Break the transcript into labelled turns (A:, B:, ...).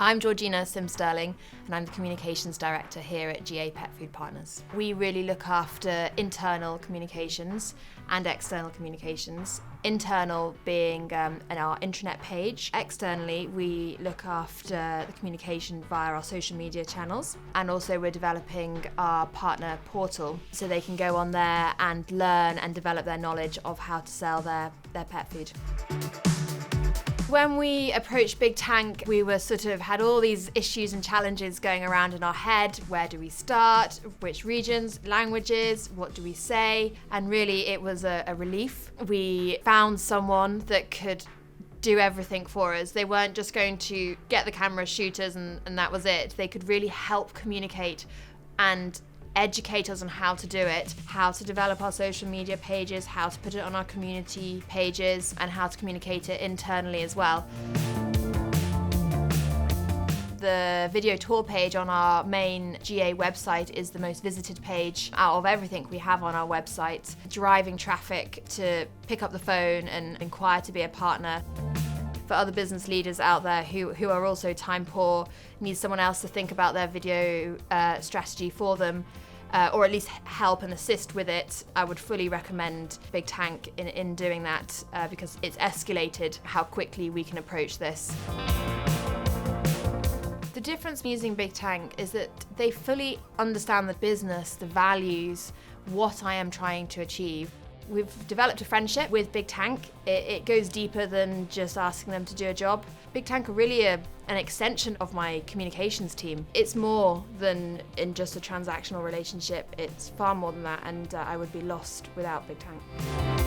A: I'm Georgina Sim-Sterling, and I'm the Communications Director here at GA Pet Food Partners. We really look after internal communications and external communications. Internal being our intranet page. Externally, we look after the communication via our social media channels, and also we're developing our partner portal so they can go on there and learn and develop their knowledge of how to sell their pet food. When we approached Bigtank, we were had all these issues and challenges going around in our head. Where do we start? Which regions, languages, what do we say? And really it was a relief. We found someone that could do everything for us. They weren't just going to get the camera, shoot us, and that was it. They could really help communicate and educate us on how to do it, how to develop our social media pages, how to put it on our community pages, and how to communicate it internally as well. The video tour page on our main GA website is the most visited page out of everything we have on our website, driving traffic to pick up the phone and inquire to be a partner. For other business leaders out there who are also time poor, need someone else to think about their video strategy for them, or at least help and assist with it, I would fully recommend Bigtank in doing that because it's escalated how quickly we can approach this. The difference in using Bigtank is that they fully understand the business, the values, what I am trying to achieve. We've developed a friendship with Bigtank. It goes deeper than just asking them to do a job. Bigtank are really an extension of my communications team. It's more than in just a transactional relationship. It's far more than that, and I would be lost without Bigtank.